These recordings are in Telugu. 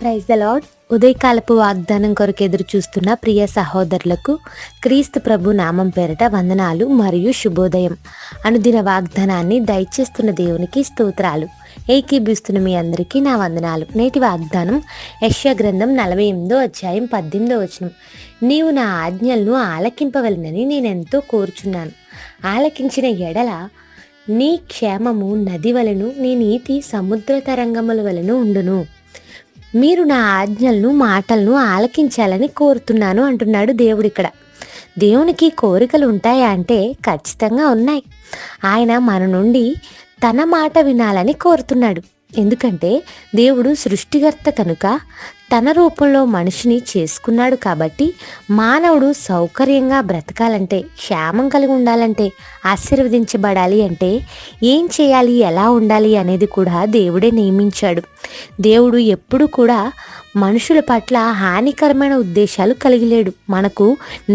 Praise the lord. ఉదయకాలపు వాగ్దానం కొరకు ఎదురు చూస్తున్న ప్రియ సహోదరులకు క్రీస్తు ప్రభు నామం పేరట వందనాలు మరియు శుభోదయం. అనుదిన వాగ్దానాన్ని దయచేస్తున్న దేవునికి స్తోత్రాలు. ఏకీభిస్తున్న మీ అందరికీ నా వందనాలు. నేటి వాగ్దానం యెషయా గ్రంథం 48వ అధ్యాయం 18వ వచనం. నీవు నా ఆజ్ఞలను ఆలకింపవలెనని నేనెంతో కోరుచున్నాను. ఆలకించిన ఎడల నీ క్షేమము నది వలెను, నీ నీతి సముద్ర తరంగముల వలెను ఉండును. మీరు నా ఆజ్ఞలను మాటలను ఆలకించాలని కోరుతున్నాను అంటున్నాడు దేవుడు. ఇక్కడ దేవునికి కోరికలు ఉంటాయా అంటే ఖచ్చితంగా ఉన్నాయి. ఆయన మన నుండి తన మాట వినాలని కోరుతున్నాడు. ఎందుకంటే దేవుడు సృష్టికర్త కనుక తన రూపంలో మనిషిని చేసుకున్నాడు. కాబట్టి మానవుడు సౌకర్యంగా బ్రతకాలంటే, క్షేమం కలిగి ఉండాలంటే, ఆశీర్వదించబడాలి అంటే ఏం చేయాలి, ఎలా ఉండాలి అనేది కూడా దేవుడే నియమించాడు. దేవుడు ఎప్పుడు కూడా మనుషుల పట్ల హానికరమైన ఉద్దేశాలు కలిగి లేడు. మనకు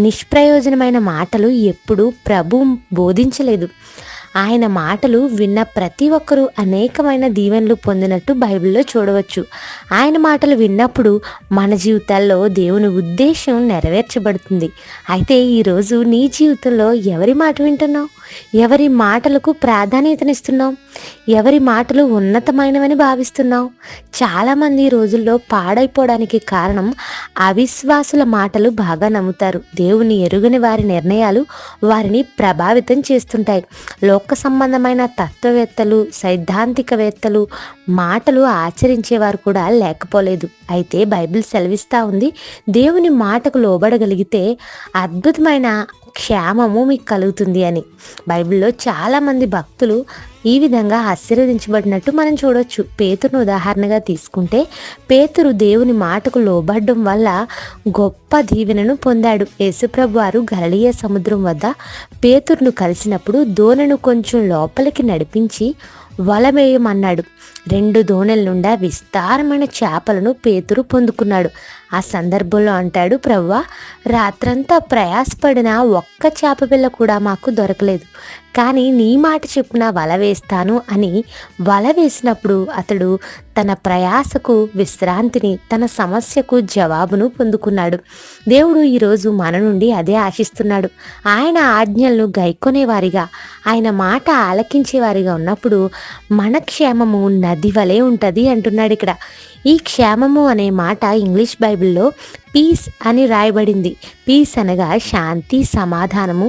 నిష్ప్రయోజనమైన మాటలు ఎప్పుడూ ప్రభు బోధించలేదు. ఆయన మాటలు విన్న ప్రతి ఒక్కరూ అనేకమైన దీవెనలు పొందినట్టు బైబిల్లో చూడవచ్చు. ఆయన మాటలు విన్నప్పుడు మన జీవితాల్లో దేవుని ఉద్దేశం నెరవేర్చబడుతుంది. అయితే ఈరోజు నీ జీవితంలో ఎవరి మాట వింటున్నావు? ఎవరి మాటలకు ప్రాధాన్యతనిస్తున్నావు? ఎవరి మాటలు ఉన్నతమైనవని భావిస్తున్నావు? చాలామంది ఈ రోజుల్లో పాడైపోవడానికి కారణం అవిశ్వాసుల మాటలు బాగా నమ్ముతారు. దేవుని ఎరుగని వారి నిర్ణయాలు వారిని ప్రభావితం చేస్తుంటాయి. లోక సంబంధమైన తత్వవేత్తలు, సైద్ధాంతికవేత్తలు మాటలు ఆచరించేవారు కూడా లేకపోలేదు. అయితే బైబిల్ సెలవిస్తూ ఉంది, దేవుని మాటకు లోబడగలిగితే అద్భుతమైన క్షేమము మీకు కలుగుతుంది అని. బైబిల్లో చాలామంది భక్తులు ఈ విధంగా ఆశీర్వదించబడినట్టు మనం చూడవచ్చు. పేతురును ఉదాహరణగా తీసుకుంటే, పేతురు దేవుని మాటకు లోబడడం వల్ల గొప్ప దీవెనను పొందాడు. యేసుప్రభు వారు గలిలయ సముద్రం వద్ద పేతురును కలిసినప్పుడు దోణిను కొంచెం లోపలికి నడిపించి వల వేయమన్నాడు. 2 దోణెల నుండా విస్తారమైన చేపలను పేతురు పొందుకున్నాడు. ఆ సందర్భంలో అంటాడు, ప్రభువా, రాత్రంతా ప్రయాసపడిన ఒక్క చేప పిల్ల కూడా మాకు దొరకలేదు, కానీ నీ మాట చెప్పున వల వేస్తాను అని వల వేసినప్పుడు అతడు తన ప్రయాసకు విశ్రాంతిని, తన సమస్యకు జవాబును పొందుకున్నాడు. దేవుడు ఈరోజు మన నుండి అదే ఆశిస్తున్నాడు. ఆయన ఆజ్ఞలను గైకొనేవారిగా, ఆయన మాట ఆలకించేవారిగా ఉన్నప్పుడు మన క్షేమము నది వలె ఉంటుంది అంటున్నాడు ఇక్కడ. ఈ క్షేమము అనే మాట ఇంగ్లీష్ బైబిల్లో పీస్ అని రాయబడింది. పీస్ అనగా శాంతి, సమాధానము.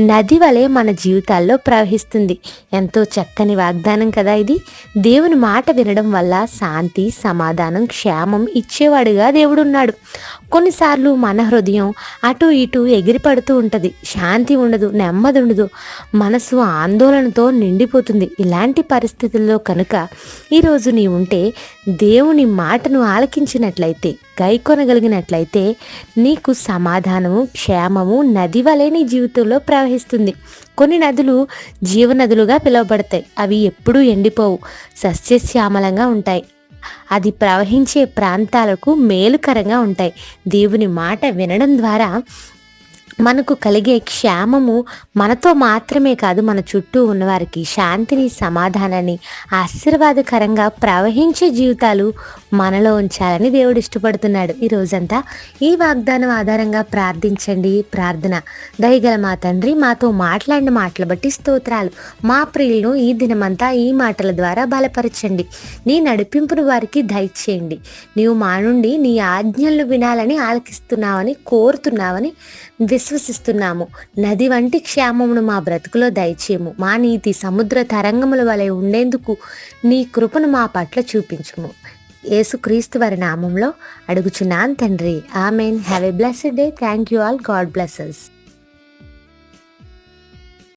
నది వలె మన జీవితాల్లో ప్రవహిస్తుంది. ఎంతో చక్కని వాగ్దానం కదా ఇది. దేవుని మాట వినడం వల్ల శాంతి, సమాధానం, క్షేమం ఇచ్చేవాడుగా దేవుడు ఉన్నాడు. కొన్నిసార్లు మన హృదయం అటు ఇటు ఎగిరిపడుతూ ఉంటుంది. శాంతి ఉండదు, నెమ్మది ఉండదు, మనసు ఆందోళనతో నిండిపోతుంది. ఇలాంటి పరిస్థితుల్లో కనుక ఈరోజు నీ ఉంటే దేవుని మాటను ఆలకించినట్లయితే, గైకొనగలిగినట్లయితే నీకు సమాధానము, క్షేమము నది వలె నీ జీవితంలో ప్రవహిస్తుంది. కొన్ని నదులు జీవనదులుగా పిలువబడతాయి. అవి ఎప్పుడూ ఎండిపోవు, సస్యశ్యామలంగా ఉంటాయి. అది ప్రవహించే ప్రాంతాలకు మేలుకరంగా ఉంటాయి. దేవుని మాట వినడం ద్వారా మనకు కలిగే క్షేమము మనతో మాత్రమే కాదు, మన చుట్టూ ఉన్నవారికి శాంతిని, సమాధానాన్ని, ఆశీర్వాదకరంగా ప్రవహించే జీవితాలు మనలో ఉంచాలని దేవుడు ఇష్టపడుతున్నాడు. ఈ రోజంతా ఈ వాగ్దానం ఆధారంగా ప్రార్థించండి. ప్రార్థన: దయగల మా తండ్రి, మాతో మాట్లాడిన మాటలు బట్టి స్తోత్రాలు. మా ప్రియులను ఈ దినమంతా ఈ మాటల ద్వారా బలపరచండి. నీ నడిపింపును వారికి దయచేయండి. నీవు మా నుండి నీ ఆజ్ఞలను వినాలని ఆలకిస్తున్నావని, కోరుతున్నావని విశ్వసిస్తున్నాము. నది వంటి క్షేమమును మా బ్రతుకులో దయచేయము. మా నీతి సముద్ర తరంగముల వలె ఉండేందుకు నీ కృపను మా పట్ల చూపించుము. యేసుక్రీస్తు వారి నామంలో అడుగుచున్నాను తండ్రి, amen. Have a blessed day. Thank you all. God bless us.